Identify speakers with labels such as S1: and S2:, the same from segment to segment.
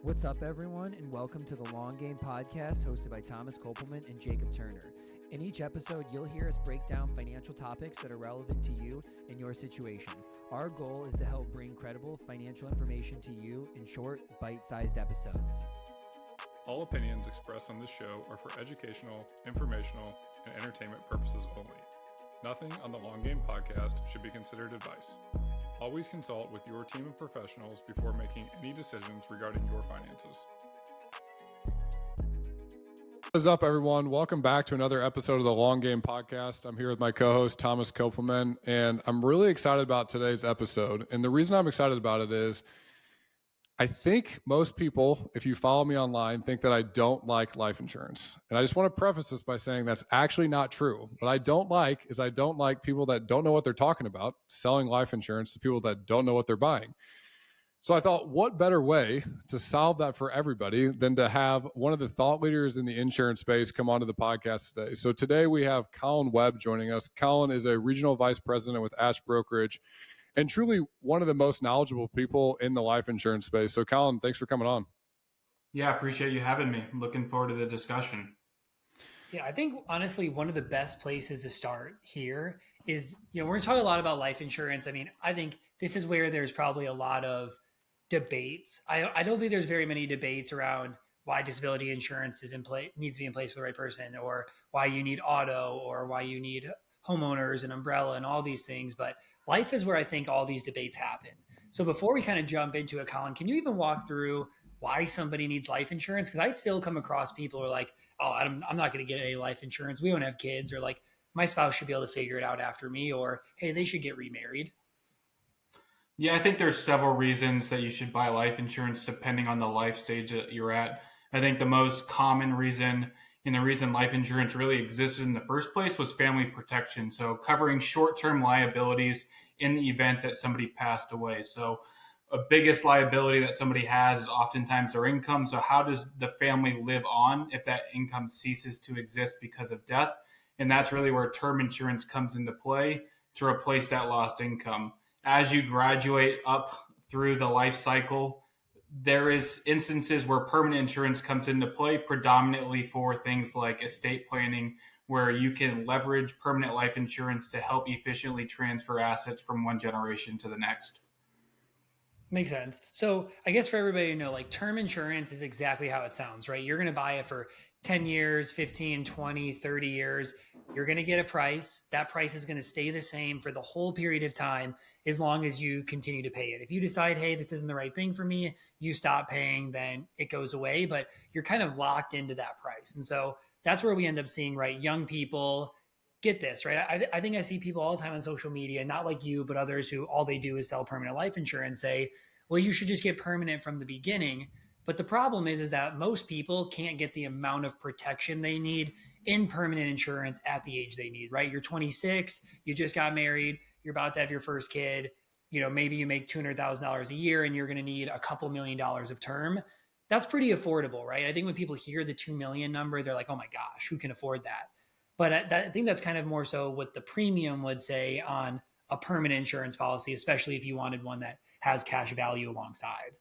S1: What's up, everyone, and welcome to the Long Game Podcast hosted by Thomas Kopelman and Jacob Turner. In each episode, you'll hear us break down financial topics that are relevant to you and your situation. Our goal is to help bring credible financial information to you in short, bite-sized episodes.
S2: All opinions expressed on this show are for educational, informational, and entertainment purposes only. Nothing on the Long Game Podcast should be considered advice. Always consult with your team of professionals before making any decisions regarding your finances. What is up, everyone? Welcome back to another episode of the Long Game Podcast. I'm here with my co-host, Thomas Kopelman, and I'm really excited about today's episode. And the reason I'm excited about it is I think most people, if you follow me online, think that I don't like life insurance. And I just want to preface this by saying that's actually not true. What I don't like is I don't like people that don't know what they're talking about, selling life insurance to people that don't know what they're buying. So I thought, what better way to solve that for everybody than to have one of the thought leaders in the insurance space come onto the podcast today. So today we have Colin Webb joining us. Colin is a regional vice president with Ash Brokerage, and truly one of the most knowledgeable people in the life insurance space. So Colin, thanks for coming on.
S3: Yeah, I appreciate you having me. I'm looking forward to the discussion.
S4: Yeah, I think honestly, one of the best places to start here is, we're going to talk a lot about life insurance. I mean, I think this is where there's probably a lot of debates. I don't think there's very many debates around why disability insurance is in place, needs to be in place for the right person, or why you need auto, or why you need homeowners and umbrella and all these things. But life is where I think all these debates happen. So before we kind of jump into it, Colin, can you even walk through why somebody needs life insurance? Because I still come across people who are like, oh, I'm not going to get any life insurance. We don't have kids. Or like, my spouse should be able to figure it out after me. Or, hey, they should get remarried.
S3: Yeah, I think there's several reasons that you should buy life insurance depending on the life stage that you're at. I think the most common reason and the reason life insurance really existed in the first place was family protection. So covering short-term liabilities in the event that somebody passed away. So a biggest liability that somebody has is oftentimes their income. So how does the family live on if that income ceases to exist because of death? And that's really where term insurance comes into play to replace that lost income. As you graduate up through the life cycle, there is instances where permanent insurance comes into play, predominantly for things like estate planning, where you can leverage permanent life insurance to help efficiently transfer assets from one generation to the next.
S4: Makes sense. So I guess for everybody to know, like, term insurance is exactly how it sounds, right? You're going to buy it for 10 years, 15, 20, 30 years. You're going to get a price. That price is going to stay the same for the whole period of time as long as you continue to pay it. If you decide, hey, this isn't the right thing for me, you stop paying, then it goes away, but you're kind of locked into that price. And so that's where we end up seeing, right, young people get this, right? I think I see people all the time on social media, not like you, but others who all they do is sell permanent life insurance, say, well, you should just get permanent from the beginning. But the problem is that most people can't get the amount of protection they need in permanent insurance at the age they need, right? You're 26, you just got married, you're about to have your first kid, maybe you make $200,000 a year and you're going to need a couple $1 million of term. That's pretty affordable, right? I think when people hear the 2 million number, they're like, oh my gosh, who can afford that? But I think that's kind of more so what the premium would say on a permanent insurance policy, especially if you wanted one that has cash value alongside.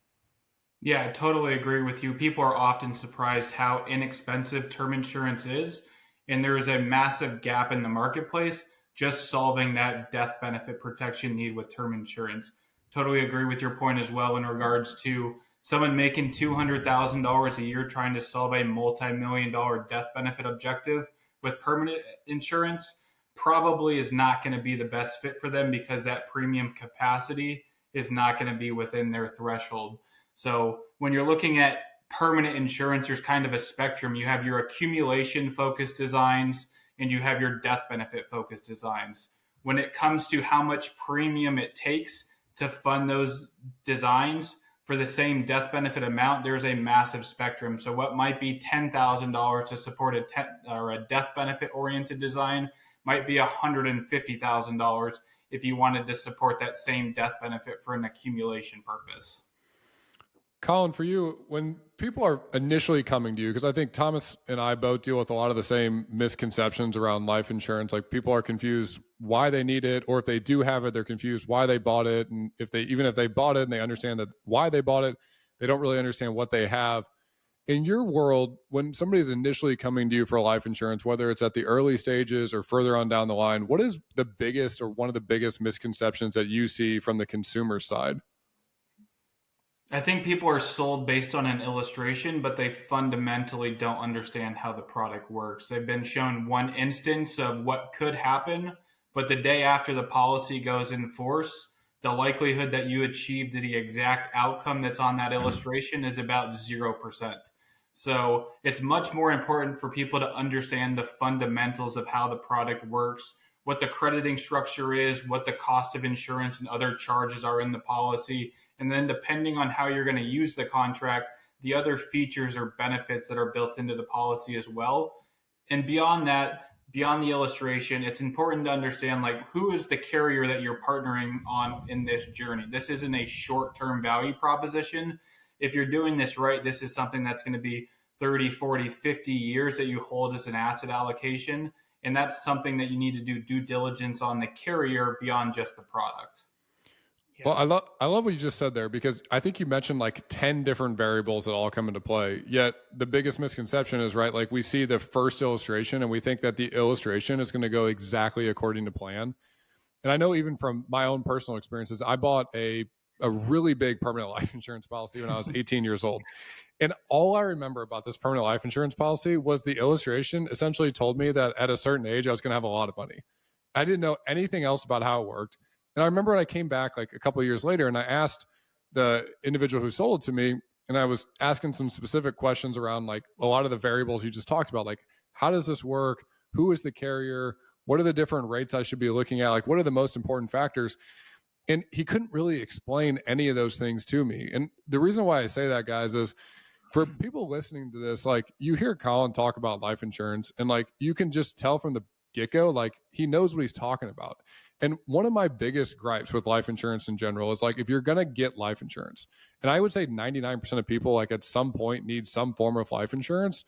S3: Yeah, I totally agree with you. People are often surprised how inexpensive term insurance is. And there's a massive gap in the marketplace just solving that death benefit protection need with term insurance. Totally agree with your point as well in regards to someone making $200,000 a year trying to solve a multi-million-dollar death benefit objective with permanent insurance probably is not going to be the best fit for them because that premium capacity is not going to be within their threshold. So when you're looking at permanent insurance, there's kind of a spectrum. You have your accumulation focused designs and you have your death benefit focused designs. When it comes to how much premium it takes to fund those designs for the same death benefit amount, there's a massive spectrum. So what might be $10,000 to support a death benefit oriented design might be $150,000 if you wanted to support that same death benefit for an accumulation purpose.
S2: Colin, for you, when people are initially coming to you, because I think Thomas and I both deal with a lot of the same misconceptions around life insurance. Like, people are confused why they need it, or if they do have it, they're confused why they bought it. And even if they bought it and they understand that why they bought it, They don't really understand what they have. In your world, when somebody's initially coming to you for life insurance, whether it's at the early stages or further on down the line, what is the biggest or one of the biggest misconceptions that you see from the consumer side?
S3: I think people are sold based on an illustration, but they fundamentally don't understand how the product works. They've been shown one instance of what could happen, but the day after the policy goes in force, the likelihood that you achieve the exact outcome that's on that illustration is about 0%. So it's much more important for people to understand the fundamentals of how the product works, what the crediting structure is, what the cost of insurance and other charges are in the policy. And then depending on how you're going to use the contract, the other features or benefits that are built into the policy as well. And beyond that, beyond the illustration, it's important to understand like who is the carrier that you're partnering on in this journey. This isn't a short-term value proposition. If you're doing this right, this is something that's going to be 30, 40, 50 years that you hold as an asset allocation. And that's something that you need to do due diligence on the carrier beyond just the product.
S2: Yeah. Well, I love what you just said there, because I think you mentioned like 10 different variables that all come into play. Yet the biggest misconception is, right, like we see the first illustration and we think that the illustration is going to go exactly according to plan. And I know even from my own personal experiences, I bought a really big permanent life insurance policy when I was 18 years old. And all I remember about this permanent life insurance policy was the illustration essentially told me that at a certain age, I was going to have a lot of money. I didn't know anything else about how it worked. And I remember when I came back like a couple of years later and I asked the individual who sold it to me, and I was asking some specific questions around like a lot of the variables you just talked about, like how does this work? Who is the carrier? What are the different rates I should be looking at? Like what are the most important factors? And he couldn't really explain any of those things to me. And the reason why I say that, guys, is for people listening to this, like you hear Colin talk about life insurance and like you can just tell from the get-go, like he knows what he's talking about. And one of my biggest gripes with life insurance in general is like if you're going to get life insurance, and I would say 99% of people like at some point need some form of life insurance,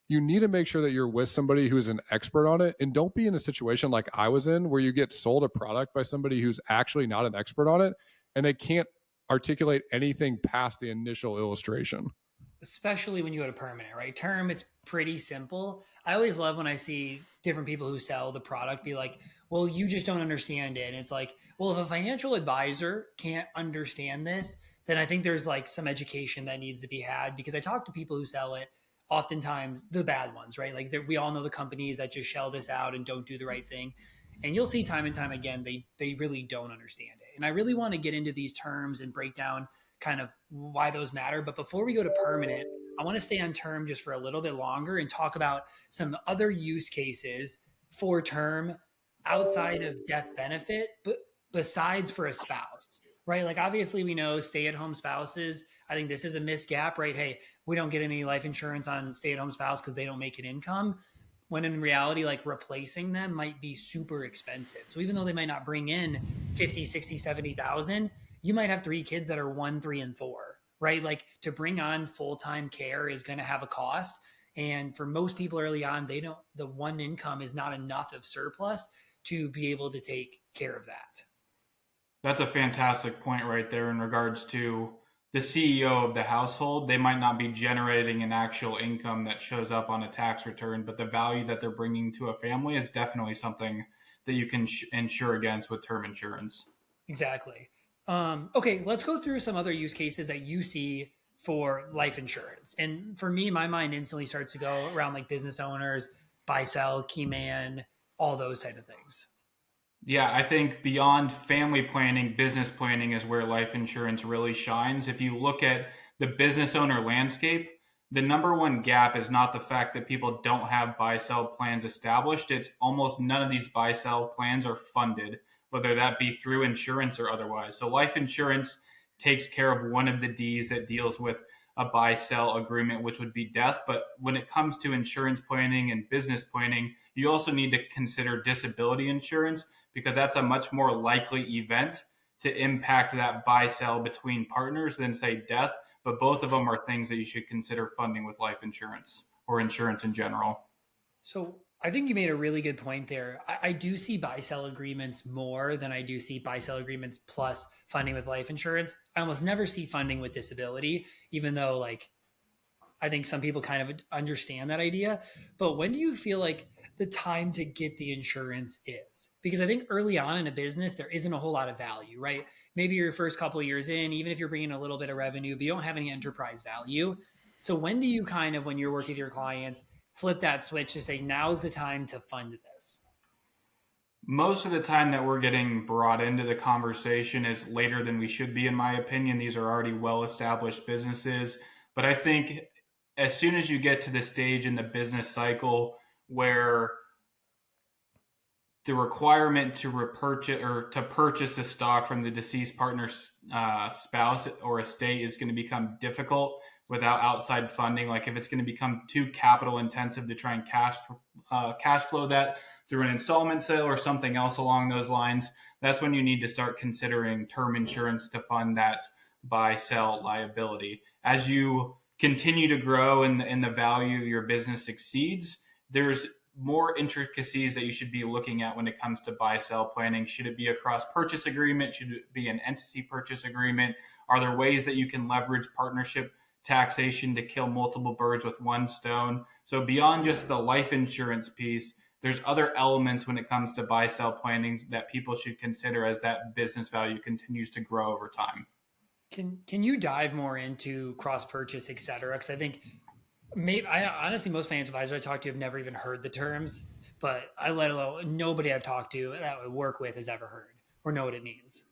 S2: you need to make sure that you're with somebody who's an expert on it, and don't be in a situation like I was in where you get sold a product by somebody who's actually not an expert on it and they can't articulate anything past the initial illustration.
S4: Especially when you go to permanent, right? Term, it's pretty simple. I always love when I see different people who sell the product be like, well, you just don't understand it. And it's like, well, if a financial advisor can't understand this, then I think there's like some education that needs to be had, because I talk to people who sell it, oftentimes the bad ones, right? Like we all know the companies that just shell this out and don't do the right thing. And you'll see time and time again, they really don't understand it. And I really want to get into these terms and break down kind of why those matter. But before we go to permanent, I want to stay on term just for a little bit longer and talk about some other use cases for term outside of death benefit, but besides for a spouse, right? Like obviously we know stay-at-home spouses. I think this is a missed gap, right? Hey, we don't get any life insurance on stay-at-home spouse because they don't make an income. When in reality, like replacing them might be super expensive. So even though they might not bring in 50, 60, 70,000, you might have 3 kids that are 1, 3, and 4, right? Like to bring on full-time care is going to have a cost. And for most people early on, the one income is not enough of surplus to be able to take care of that.
S3: That's a fantastic point right there in regards to the CEO of the household. They might not be generating an actual income that shows up on a tax return, but the value that they're bringing to a family is definitely something that you can insure against with term insurance.
S4: Exactly. Okay, let's go through some other use cases that you see for life insurance. And for me, my mind instantly starts to go around like business owners, buy, sell, key man, all those type of things.
S3: Yeah, I think beyond family planning, business planning is where life insurance really shines. If you look at the business owner landscape, the number one gap is not the fact that people don't have buy-sell plans established. It's almost none of these buy-sell plans are funded, whether that be through insurance or otherwise. So life insurance takes care of one of the D's that deals with a buy-sell agreement, which would be death. But when it comes to insurance planning and business planning, you also need to consider disability insurance, because that's a much more likely event to impact that buy-sell between partners than, say, death. But both of them are things that you should consider funding with life insurance or insurance in general.
S4: So I think you made a really good point there. I do see buy sell agreements more than I do see buy sell agreements plus funding with life insurance. I almost never see funding with disability, even though like I think some people kind of understand that idea. But when do you feel like the time to get the insurance is? Because I think early on in a business, there isn't a whole lot of value, right? Maybe your first couple of years in, even if you're bringing a little bit of revenue, but you don't have any enterprise value. So when do you kind of, when you're working with your clients, flip that switch to say, now's the time to fund this?
S3: Most of the time that we're getting brought into the conversation is later than we should be, in my opinion. These are already well established businesses. But I think as soon as you get to the stage in the business cycle where the requirement to repurchase or to purchase the stock from the deceased partner's spouse or estate is going to become difficult without outside funding. Like if it's going to become too capital intensive to try and cash flow that through an installment sale or something else along those lines, that's when you need to start considering term insurance to fund that buy sell liability. As you continue to grow and the value of your business exceeds, there's more intricacies that you should be looking at when it comes to buy sell planning. Should it be a cross purchase agreement? Should it be an entity purchase agreement? Are there ways that you can leverage partnership taxation to kill multiple birds with one stone? So beyond just the life insurance piece, there's other elements when it comes to buy sell planning that people should consider as that business value continues to grow over time.
S4: Can you dive more into cross purchase, et cetera? Because I think I honestly, most financial advisors I talk to have never even heard the terms, but I let alone nobody I've talked to that I work with has ever heard or know what it means.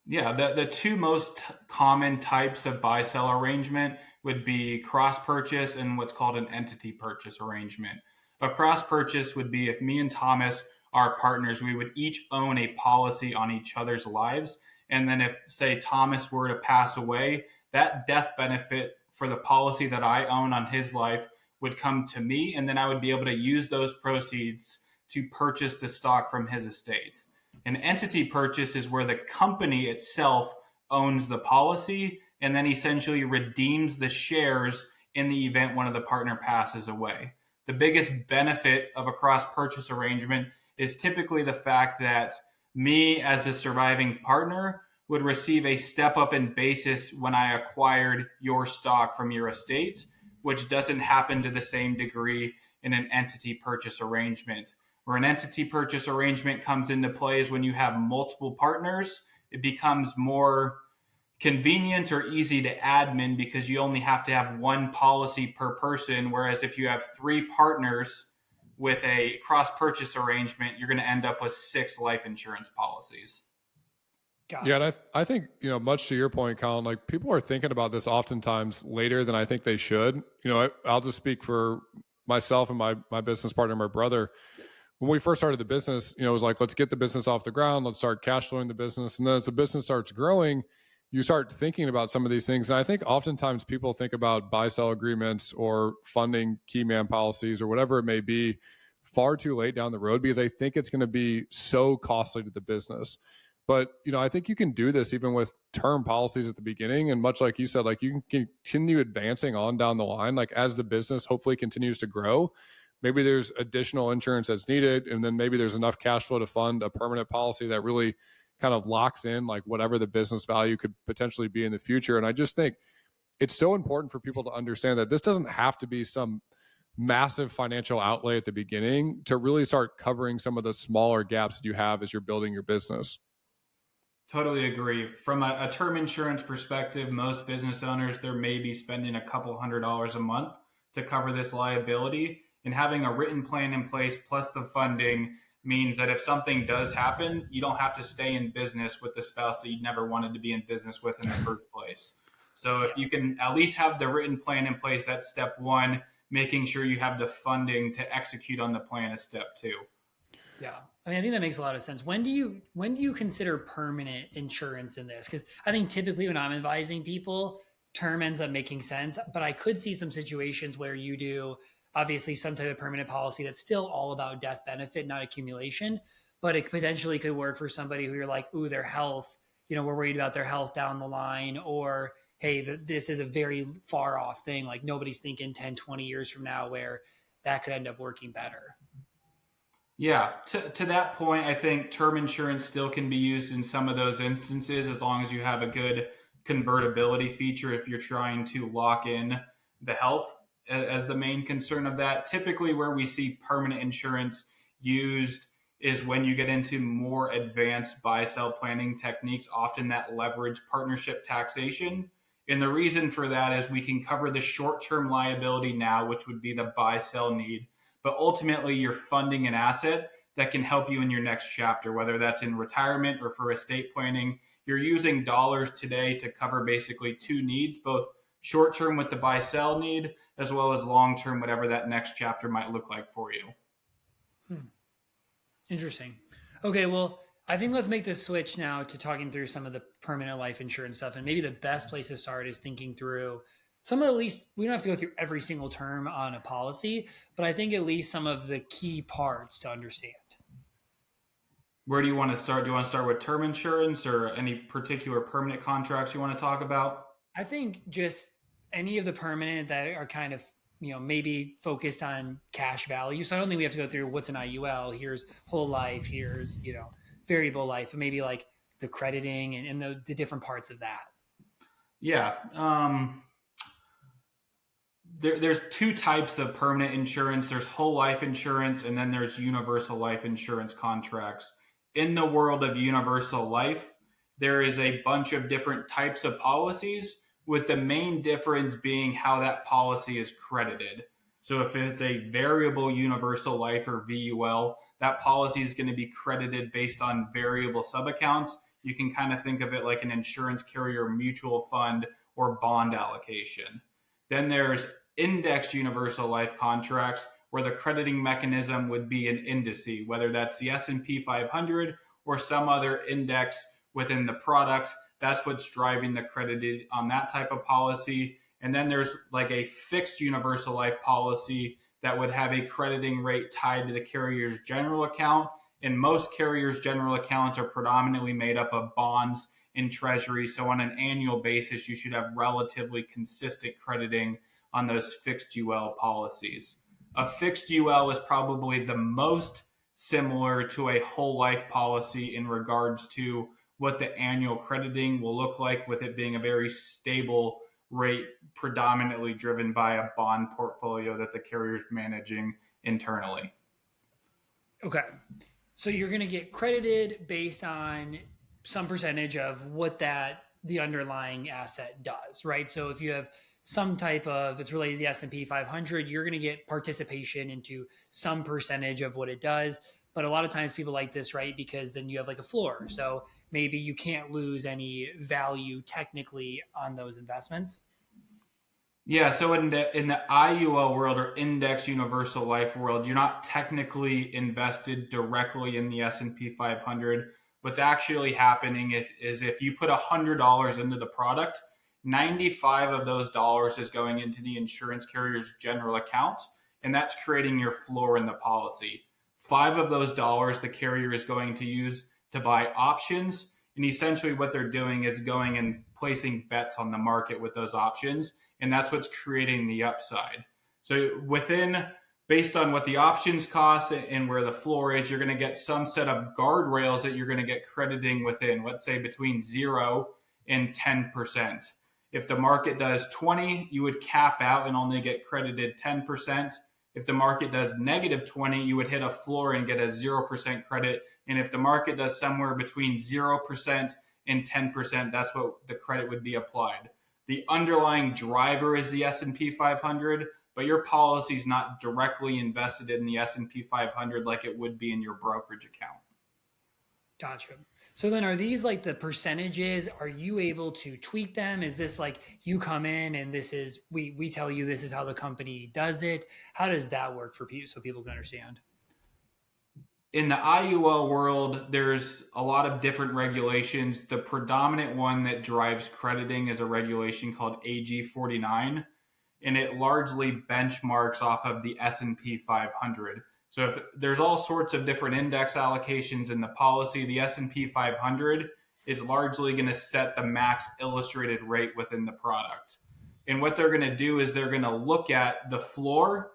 S3: Yeah, the two most common types of buy sell arrangement would be cross purchase and what's called an entity purchase arrangement. A cross purchase would be if me and Thomas are partners, we would each own a policy on each other's lives. And then if, say, Thomas were to pass away, that death benefit for the policy that I own on his life would come to me. And then I would be able to use those proceeds to purchase the stock from his estate. An entity purchase is where the company itself owns the policy and then essentially redeems the shares in the event one of the partner passes away. The biggest benefit of a cross purchase arrangement is typically the fact that me as a surviving partner would receive a step up in basis when I acquired your stock from your estate, which doesn't happen to the same degree in an entity purchase arrangement. Where an entity purchase arrangement comes into play is when you have multiple partners, it becomes more convenient or easy to admin because you only have to have one policy per person. Whereas if you have three partners with a cross purchase arrangement, you're going to end up with 6 life insurance policies.
S4: Gotcha.
S2: Yeah, and I think, much to your point, Colin, like people are thinking about this oftentimes later than I think they should. I'll just speak for myself and my business partner, my brother. When we first started the business, it was like, let's get the business off the ground. Let's start cash flowing the business. And then as the business starts growing, you start thinking about some of these things. And I think oftentimes people think about buy-sell agreements or funding key man policies or whatever it may be far too late down the road because they think it's going to be so costly to the business. But, I think you can do this even with term policies at the beginning. And much like you said, like you can continue advancing on down the line, like as the business hopefully continues to grow. Maybe there's additional insurance that's needed, and then maybe there's enough cash flow to fund a permanent policy that really kind of locks in like whatever the business value could potentially be in the future. And I just think it's so important for people to understand that this doesn't have to be some massive financial outlay at the beginning to really start covering some of the smaller gaps that you have as you're building your business.
S3: Totally agree. From a term insurance perspective, most business owners, they're maybe spending a couple $100s a month to cover this liability. And having a written plan in place plus the funding means that if something does happen, you don't have to stay in business with the spouse that you never wanted to be in business with in the first place. So if you can at least have the written plan in place, that's step one. Making sure you have the funding to execute on the plan is step 2.
S4: Yeah. I mean, I think that makes a lot of sense. When do you consider permanent insurance in this? Because I think typically when I'm advising people, term ends up making sense, but I could see some situations where you do obviously some type of permanent policy that's still all about death benefit, not accumulation, but it potentially could work for somebody who you're like, ooh, their health, we're worried about their health down the line, or, hey, this is a very far off thing. Like nobody's thinking 10, 20 years from now where that could end up working better.
S3: Yeah, to that point, I think term insurance still can be used in some of those instances as long as you have a good convertibility feature if you're trying to lock in the health as the main concern of that. Typically, where we see permanent insurance used is when you get into more advanced buy sell planning techniques, often that leverage partnership taxation. And the reason for that is we can cover the short term liability now, which would be the buy sell need, but ultimately you're funding an asset that can help you in your next chapter, whether that's in retirement or for estate planning. You're using dollars today to cover basically two needs, both short term with the buy sell need, as well as long term, whatever that next chapter might look like for you.
S4: Interesting. Okay, well, I think let's make this switch now to talking through some of the permanent life insurance stuff. And maybe the best place to start is thinking through some of, at least, we don't have to go through every single term on a policy, but I think at least some of the key parts to understand.
S3: Where do you want to start? Do you want to start with term insurance or any particular permanent contracts you want to talk about?
S4: I think just any of the permanent that are kind of, maybe focused on cash value. So I don't think we have to go through what's an IUL. Here's whole life. Here's, variable life, but maybe like the crediting and the different parts of that.
S3: Yeah. There's two types of permanent insurance. There's whole life insurance, and then there's universal life insurance contracts. In the world of universal life, there is a bunch of different types of policies, with the main difference being how that policy is credited. So if it's a variable universal life or VUL, that policy is going to be credited based on variable subaccounts. You can kind of think of it like an insurance carrier mutual fund or bond allocation. Then there's indexed universal life contracts where the crediting mechanism would be an indice, whether that's the S&P 500 or some other index within the product. That's what's driving the credit on that type of policy. And then there's like a fixed universal life policy that would have a crediting rate tied to the carrier's general account. And most carriers' general accounts are predominantly made up of bonds and treasury. So on an annual basis, you should have relatively consistent crediting on those fixed UL policies. A fixed UL is probably the most similar to a whole life policy in regards to what the annual crediting will look like, with it being a very stable rate, predominantly driven by a bond portfolio that the carrier is managing internally.
S4: Okay. So you're going to get credited based on some percentage of what the underlying asset does, right? So if you have some type of, it's related to the S&P 500, you're going to get participation into some percentage of what it does. But a lot of times people like this, right? Because then you have like a floor. So maybe you can't lose any value technically on those investments.
S3: Yeah, so in the IUL world or index universal life world, you're not technically invested directly in the S&P 500. What's actually happening is if you put $100 into the product, 95 of those dollars is going into the insurance carrier's general account, and that's creating your floor in the policy. 5 of those dollars the carrier is going to use to buy options, and essentially what they're doing is going and placing bets on the market with those options, and that's what's creating the upside. So based on what the options cost and where the floor is, you're going to get some set of guardrails that you're going to get crediting within, let's say between 0 and 10%. If the market does 20, you would cap out and only get credited 10%. If the market does negative 20, you would hit a floor and get a 0% credit. And if the market does somewhere between 0% and 10%, that's what the credit would be applied. The underlying driver is the S&P 500, but your policy is not directly invested in the S&P 500 like it would be in your brokerage account.
S4: Gotcha. So then are these like the percentages? Are you able to tweak them? Is this like you come in and this is, we tell you this is how the company does it? How does that work for people so people can understand?
S3: In the IUL world, there's a lot of different regulations. The predominant one that drives crediting is a regulation called AG 49, and it largely benchmarks off of the S&P 500. So if there's all sorts of different index allocations in the policy, the S&P 500 is largely going to set the max illustrated rate within the product. And what they're going to do is they're going to look at the floor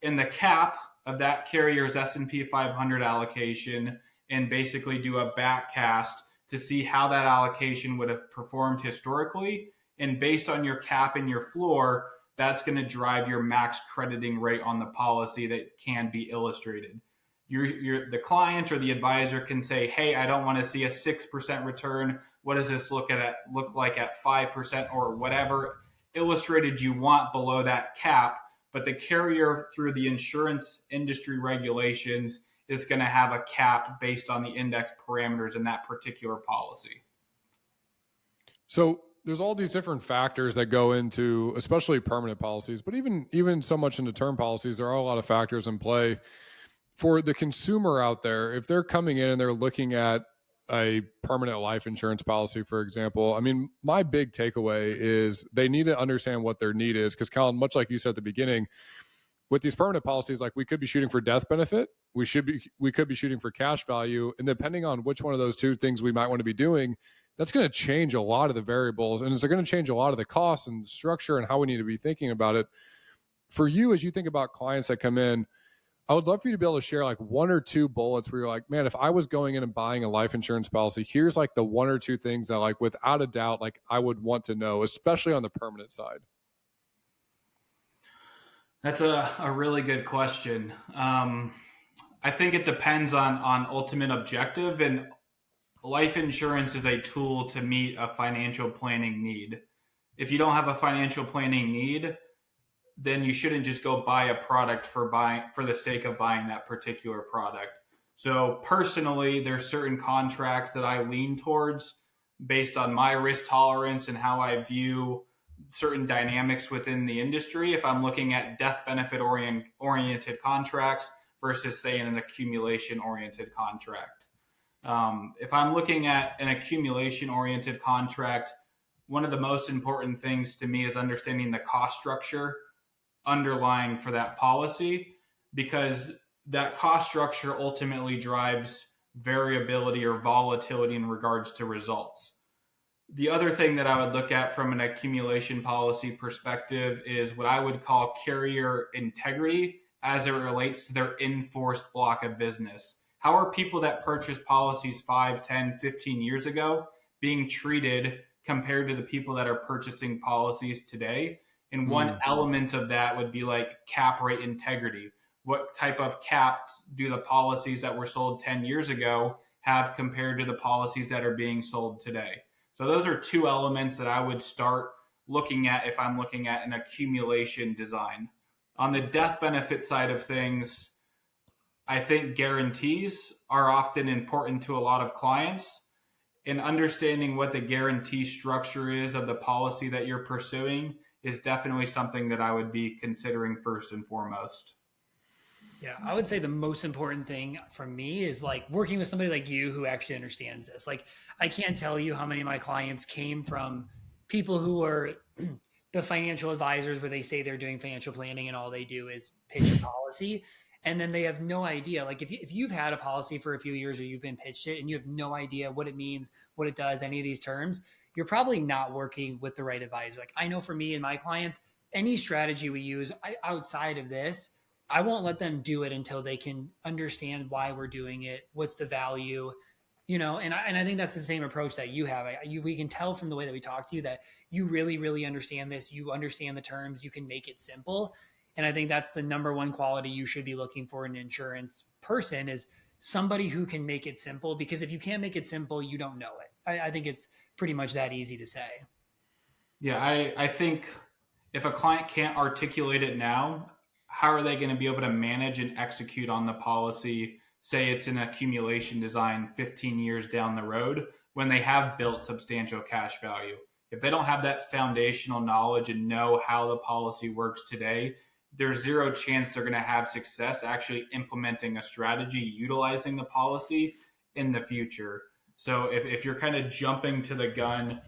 S3: and the cap of that carrier's S&P 500 allocation and basically do a back cast to see how that allocation would have performed historically. And based on your cap and your floor, that's going to drive your max crediting rate on the policy that can be illustrated. The client or the advisor can say, hey, I don't want to see a 6% return. What does this look like at 5% or whatever illustrated you want below that cap? But the carrier, through the insurance industry regulations, is going to have a cap based on the index parameters in that particular policy.
S2: So there's all these different factors that go into, especially permanent policies, but even so much into term policies, there are a lot of factors in play. For the consumer out there, if they're coming in and they're looking at a permanent life insurance policy, for example, I mean, my big takeaway is they need to understand what their need is. Because Colin, much like you said at the beginning, with these permanent policies, like we could be shooting for death benefit, we could be shooting for cash value, and depending on which one of those two things we might want to be doing, that's going to change a lot of the variables, and it's going to change a lot of the costs and structure and how we need to be thinking about it. For you, as you think about clients that come in, I would love for you to be able to share like one or two bullets where you're like, man, if I was going in and buying a life insurance policy, here's like the one or two things that, like, without a doubt, like I would want to know, especially on the permanent side.
S3: That's a really good question. I think it depends on ultimate objective, and life insurance is a tool to meet a financial planning need. If you don't have a financial planning need, then you shouldn't just go buy a product for the sake of buying that particular product. So personally, there's certain contracts that I lean towards based on my risk tolerance and how I view certain dynamics within the industry. If I'm looking at death benefit oriented contracts versus, say, an accumulation oriented contract. If I'm looking at an accumulation oriented contract, one of the most important things to me is understanding the cost structure underlying for that policy, because that cost structure ultimately drives variability or volatility in regards to results. The other thing that I would look at from an accumulation policy perspective is what I would call carrier integrity as it relates to their in-force block of business. How are people that purchased policies 5, 10, 15 years ago being treated compared to the people that are purchasing policies today? And one element of that would be like cap rate integrity. What type of caps do the policies that were sold 10 years ago have compared to the policies that are being sold today? So those are two elements that I would start looking at if I'm looking at an accumulation design. On the death benefit side of things, I think guarantees are often important to a lot of clients. And understanding what the guarantee structure is of the policy that you're pursuing is definitely something that I would be considering first and foremost.
S4: Yeah, I would say the most important thing for me is like working with somebody like you who actually understands this. Like, I can't tell you how many of my clients came from people who are the financial advisors where they say they're doing financial planning and all they do is pitch a policy. And then they have no idea. Like if you've had a policy for a few years or you've been pitched it and you have no idea what it means, what it does, any of these terms, you're probably not working with the right advisor. Like I know for me and my clients, any strategy we use outside of this, I won't let them do it until they can understand why we're doing it. What's the value, and I think that's the same approach that you have. We can tell from the way that we talk to you that you really, really understand this. You understand the terms. You can make it simple. And I think that's the number one quality you should be looking for in an insurance person is somebody who can make it simple, because if you can't make it simple, you don't know it. I think it's pretty much that easy to say.
S3: Yeah, I think if a client can't articulate it now, how are they going to be able to manage and execute on the policy? Say it's an accumulation design 15 years down the road when they have built substantial cash value. If they don't have that foundational knowledge and know how the policy works today, there's zero chance they're going to have success actually implementing a strategy, utilizing the policy in the future. So if you're kind of jumping to the gun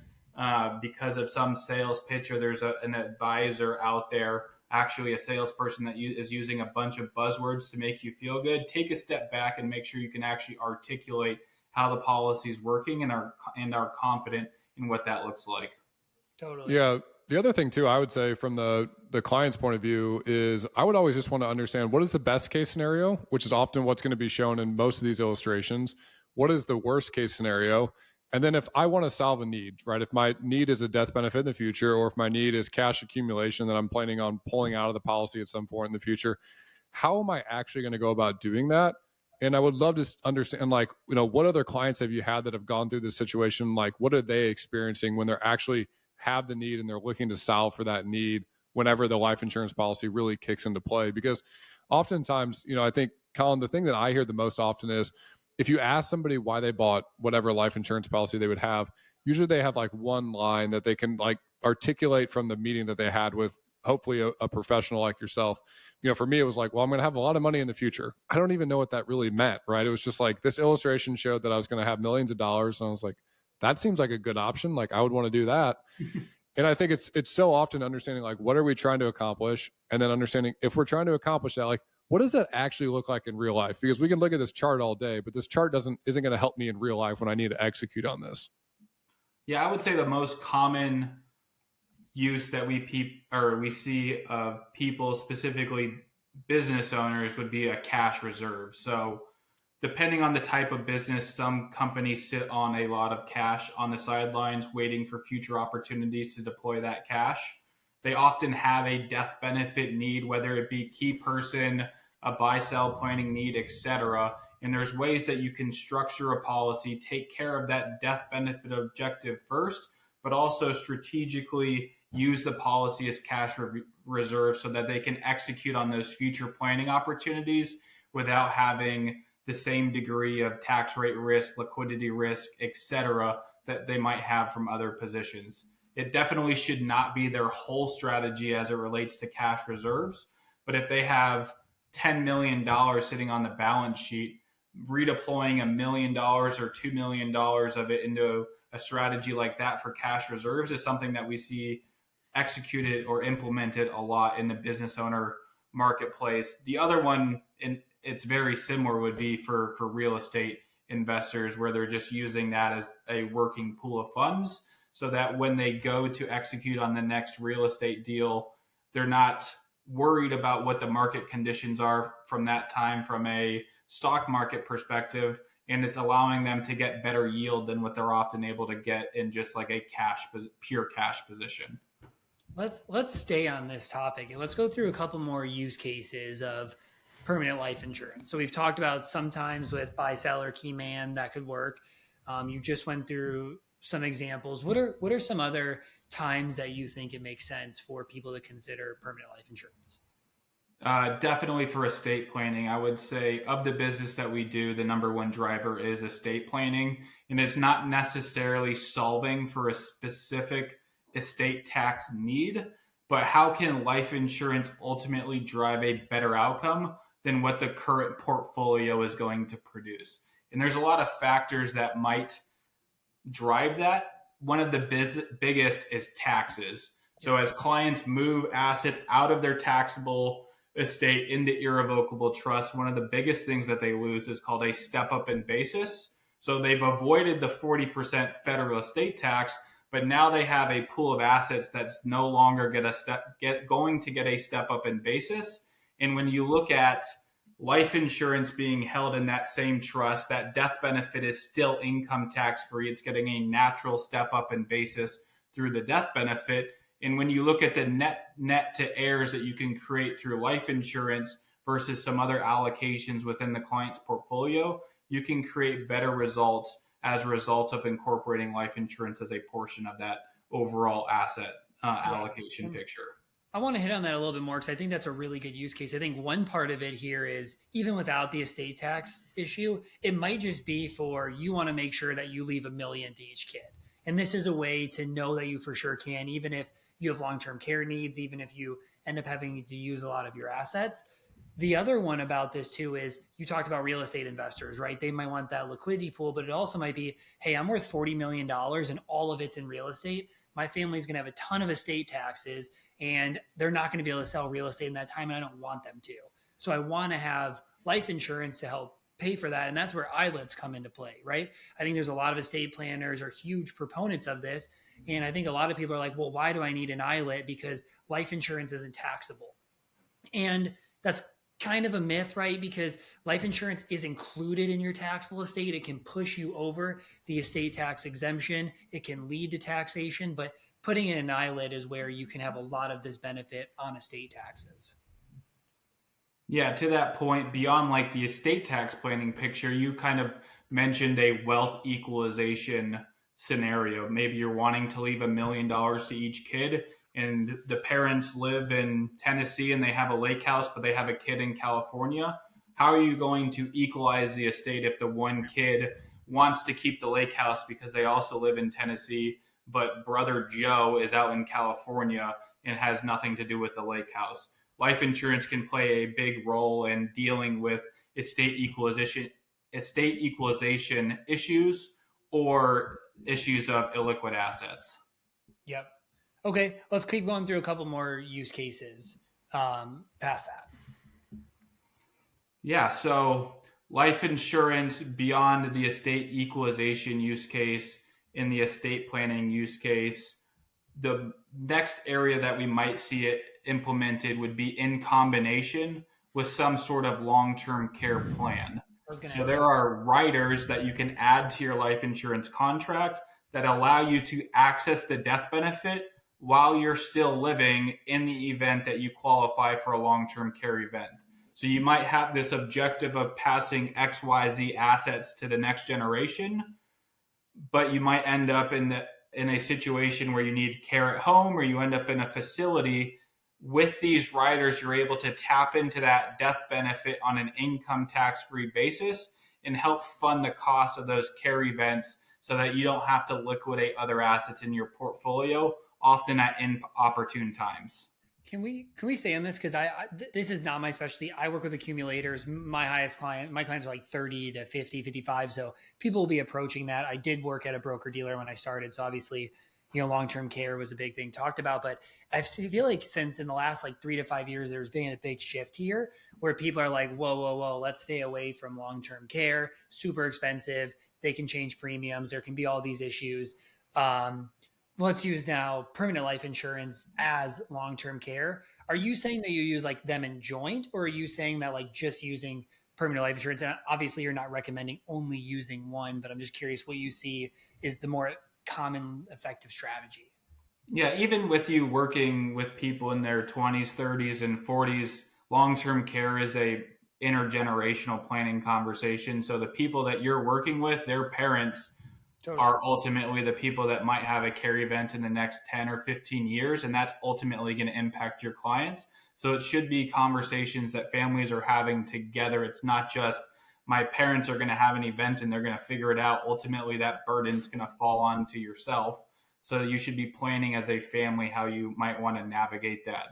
S3: because of some sales pitch, or there's an advisor out there, actually a salesperson that is using a bunch of buzzwords to make you feel good, take a step back and make sure you can actually articulate how the policy is working and are confident in what that looks like.
S4: Totally.
S2: Yeah. The other thing too, I would say from the the client's point of view is I would always just want to understand what is the best case scenario, which is often what's going to be shown in most of these illustrations. What is the worst case scenario? And then if I want to solve a need, right? If my need is a death benefit in the future, or if my need is cash accumulation that I'm planning on pulling out of the policy at some point in the future, how am I actually going to go about doing that? And I would love to understand, like, what other clients have you had that have gone through this situation? Like, what are they experiencing when they're actually have the need and they're looking to solve for that need whenever the life insurance policy really kicks into play? Because oftentimes, I think, Colin, the thing that I hear the most often is if you ask somebody why they bought whatever life insurance policy they would have, usually they have like one line that they can like articulate from the meeting that they had with hopefully a professional like yourself. For me, it was like, well, I'm going to have a lot of money in the future. I don't even know what that really meant, right? It was just like this illustration showed that I was going to have millions of dollars. And I was like, that seems like a good option. Like I would want to do that. And I think it's so often understanding, like, what are we trying to accomplish? And then understanding if we're trying to accomplish that, like, what does that actually look like in real life? Because we can look at this chart all day, but this chart isn't going to help me in real life when I need to execute on this.
S3: Yeah, I would say the most common use that we see of people, specifically business owners, would be a cash reserve. So depending on the type of business, some companies sit on a lot of cash on the sidelines waiting for future opportunities to deploy that cash. They often have a death benefit need, whether it be key person, a buy-sell planning need, etc. And there's ways that you can structure a policy, take care of that death benefit objective first, but also strategically use the policy as cash reserve so that they can execute on those future planning opportunities without having the same degree of tax rate risk, liquidity risk, etc., that they might have from other positions. It definitely should not be their whole strategy as it relates to cash reserves. But if they have $10 million sitting on the balance sheet, redeploying $1 million or $2 million of it into a strategy like that for cash reserves is something that we see executed or implemented a lot in the business owner marketplace. The other one, and it's very similar, would be for real estate investors, where they're just using that as a working pool of funds so that when they go to execute on the next real estate deal, they're not worried about what the market conditions are from that time from a stock market perspective, and it's allowing them to get better yield than what they're often able to get in just like a pure cash position.
S4: Let's stay on this topic and let's go through a couple more use cases of permanent life insurance. So we've talked about sometimes with buy, sell, or key man that could work. You just went through some examples. What are some other times that you think it makes sense for people to consider permanent life insurance?
S3: Definitely for estate planning. I would say of the business that we do, the number one driver is estate planning. And it's not necessarily solving for a specific estate tax need, but how can life insurance ultimately drive a better outcome than what the current portfolio is going to produce? And there's a lot of factors that might drive that. One of the biggest is taxes. So as clients move assets out of their taxable estate into irrevocable trust, one of the biggest things that they lose is called a step up in basis. So they've avoided the 40% federal estate tax, but now they have a pool of assets that's no longer going to get a step up in basis. And when you look at life insurance being held in that same trust, that death benefit is still income tax free. It's getting a natural step up in basis through the death benefit. And when you look at the net to heirs that you can create through life insurance versus some other allocations within the client's portfolio, you can create better results as a result of incorporating life insurance as a portion of that overall asset allocation picture.
S4: I want to hit on that a little bit more because I think that's a really good use case. I think one part of it here is even without the estate tax issue, it might just be for you want to make sure that you leave $1 million to each kid. And this is a way to know that you for sure can, even if you have long-term care needs, even if you end up having to use a lot of your assets. The other one about this too is you talked about real estate investors, right? They might want that liquidity pool, but it also might be, hey, I'm worth $40 million and all of it's in real estate. My family's going to have a ton of estate taxes and they're not going to be able to sell real estate in that time. And I don't want them to. So I want to have life insurance to help pay for that. And that's where ILETs come into play, right? I think there's a lot of estate planners are huge proponents of this. And I think a lot of people are like, well, why do I need an ILIT? Because life insurance isn't taxable. And that's kind of a myth, right? Because life insurance is included in your taxable estate. It can push you over the estate tax exemption. It can lead to taxation, but putting in an ILIT is where you can have a lot of this benefit on estate taxes.
S3: Yeah, to that point, beyond like the estate tax planning picture, you kind of mentioned a wealth equalization scenario. Maybe you're wanting to leave $1 million to each kid, and the parents live in Tennessee and they have a lake house, but they have a kid in California. How are you going to equalize the estate if the one kid wants to keep the lake house because they also live in Tennessee, but brother Joe is out in California and has nothing to do with the lake house? Life insurance can play a big role in dealing with estate equalization issues or issues of illiquid assets.
S4: Yep. Okay, let's keep going through a couple more use cases past that.
S3: Yeah, so life insurance beyond the estate equalization use case, in the estate planning use case, the next area that we might see it implemented would be in combination with some sort of long-term care plan. So there are riders that you can add to your life insurance contract that allow you to access the death benefit while you're still living in the event that you qualify for a long-term care event. So you might have this objective of passing XYZ assets to the next generation, but you might end up in a situation where you need care at home, or you end up in a facility. With these riders, you're able to tap into that death benefit on an income tax-free basis and help fund the cost of those care events so that you don't have to liquidate other assets in your portfolio, often at inopportune times.
S4: Can we stay on this? Because this is not my specialty. I work with accumulators. My clients are like 30 to 50, 55. So people will be approaching that. I did work at a broker dealer when I started. So obviously, long-term care was a big thing talked about, but I feel like since in the last like 3 to 5 years, there's been a big shift here where people are like, whoa, let's stay away from long-term care. Super expensive. They can change premiums. There can be all these issues. Let's use now permanent life insurance as long-term care. Are you saying that you use like them in joint, or are you saying that like just using permanent life insurance? And obviously you're not recommending only using one, but I'm just curious what you see is the more common effective strategy.
S3: Yeah, even with you working with people in their 20s, 30s, and 40s, long-term care is a intergenerational planning conversation. So the people that you're working with, their parents are ultimately the people that might have a care event in the next 10 or 15 years, and that's ultimately going to impact your clients. So it should be conversations that families are having together. It's not just my parents are going to have an event and they're going to figure it out. Ultimately, that burden's going to fall onto yourself. So you should be planning as a family how you might want to navigate that.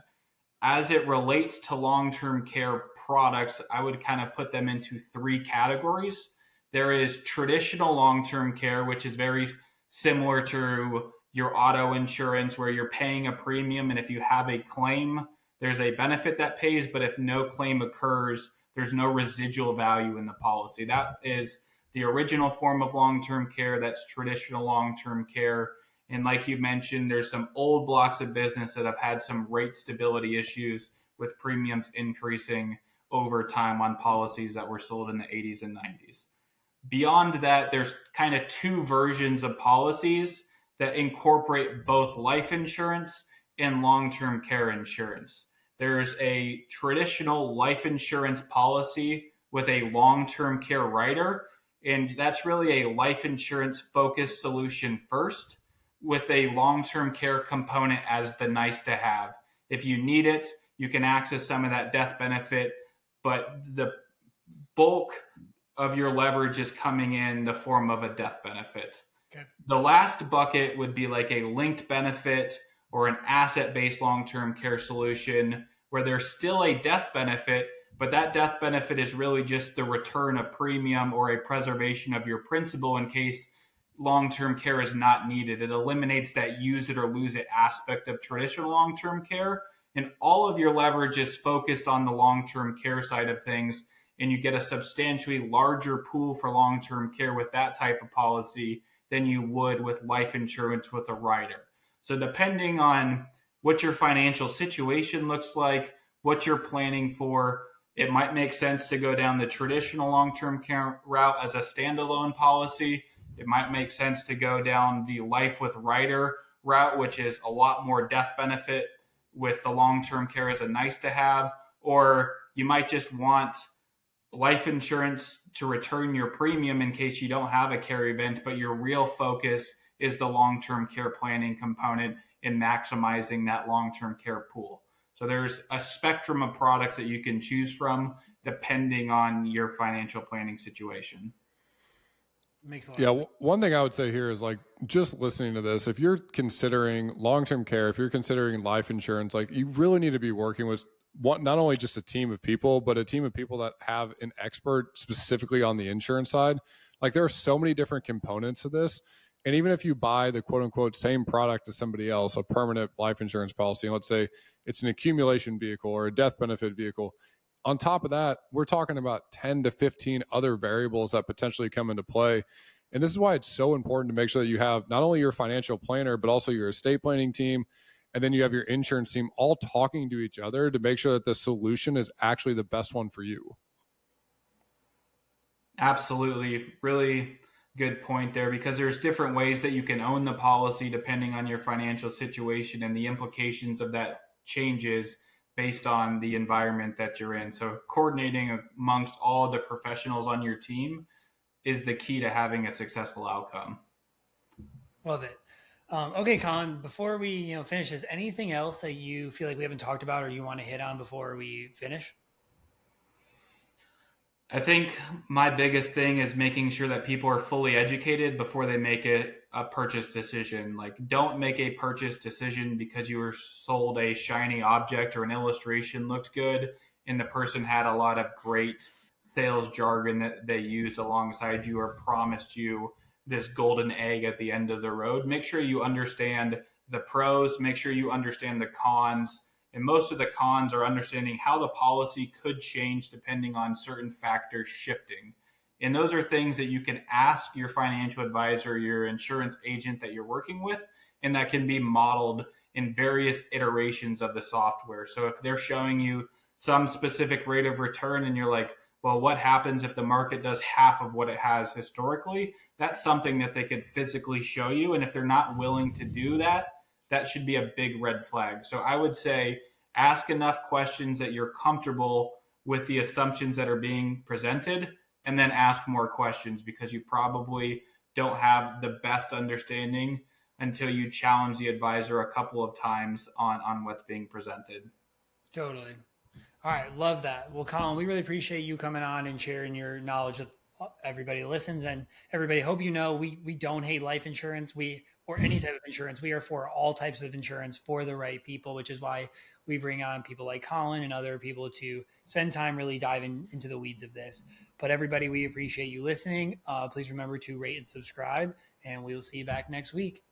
S3: As it relates to long-term care products, I would kind of put them into 3 categories. There is traditional long-term care, which is very similar to your auto insurance, where you're paying a premium, and if you have a claim, there's a benefit that pays, but if no claim occurs, there's no residual value in the policy. That is the original form of long-term care. That's traditional long-term care. And like you mentioned, there's some old blocks of business that have had some rate stability issues with premiums increasing over time on policies that were sold in the 80s and 90s. Beyond that, there's kind of 2 versions of policies that incorporate both life insurance and long-term care insurance. There's a traditional life insurance policy with a long-term care rider, and that's really a life insurance focused solution first, with a long-term care component as the nice to have. If you need it, you can access some of that death benefit, but the bulk of your leverage is coming in the form of a death benefit. Okay. The last bucket would be like a linked benefit or an asset-based long-term care solution where there's still a death benefit, but that death benefit is really just the return of premium or a preservation of your principal in case long-term care is not needed. It eliminates that use it or lose it aspect of traditional long-term care. And all of your leverage is focused on the long-term care side of things. And you get a substantially larger pool for long-term care with that type of policy than you would with life insurance with a rider. So depending on what your financial situation looks like, what you're planning for, it might make sense to go down the traditional long-term care route as a standalone policy. It might make sense to go down the life with rider route, which is a lot more death benefit with the long-term care as a nice to have. Or you might just want life insurance to return your premium in case you don't have a care event, but your real focus is the long-term care planning component in maximizing that long-term care pool. So there's a spectrum of products that you can choose from depending on your financial planning situation.
S4: Makes a lot of sense.
S2: One thing I would say here is like just listening to this, if you're considering long-term care, if you're considering life insurance, like you really need to be working with not only just a team of people, but a team of people that have an expert specifically on the insurance side. Like there are so many different components to this. And even if you buy the quote unquote same product as somebody else, a permanent life insurance policy, and let's say it's an accumulation vehicle or a death benefit vehicle, on top of that, we're talking about 10 to 15 other variables that potentially come into play. And this is why it's so important to make sure that you have not only your financial planner, but also your estate planning team. And then you have your insurance team all talking to each other to make sure that the solution is actually the best one for you.
S3: Absolutely. Really good point there, because there's different ways that you can own the policy depending on your financial situation, and the implications of that changes based on the environment that you're in. So coordinating amongst all the professionals on your team is the key to having a successful outcome.
S4: Love it. Okay, Colin, before we finish this, anything else that you feel like we haven't talked about or you want to hit on before we finish?
S3: I think my biggest thing is making sure that people are fully educated before they make a purchase decision. Like, don't make a purchase decision because you were sold a shiny object or an illustration looked good and the person had a lot of great sales jargon that they used alongside you or promised you this golden egg at the end of the road. Make sure you understand the pros, make sure you understand the cons. And most of the cons are understanding how the policy could change depending on certain factors shifting. And those are things that you can ask your financial advisor, your insurance agent that you're working with, and that can be modeled in various iterations of the software. So if they're showing you some specific rate of return and you're like, well, what happens if the market does half of what it has historically? That's something that they could physically show you. And if they're not willing to do that, that should be a big red flag. So I would say ask enough questions that you're comfortable with the assumptions that are being presented, and then ask more questions, because you probably don't have the best understanding until you challenge the advisor a couple of times on what's being presented.
S4: Totally. All right. Love that. Well, Colin, we really appreciate you coming on and sharing your knowledge with everybody who listens. And everybody, hope you know, we don't hate life insurance. Or any type of insurance. We are for all types of insurance for the right people, which is why we bring on people like Colin and other people to spend time really diving into the weeds of this. But everybody, we appreciate you listening. Please remember to rate and subscribe, and we will see you back next week.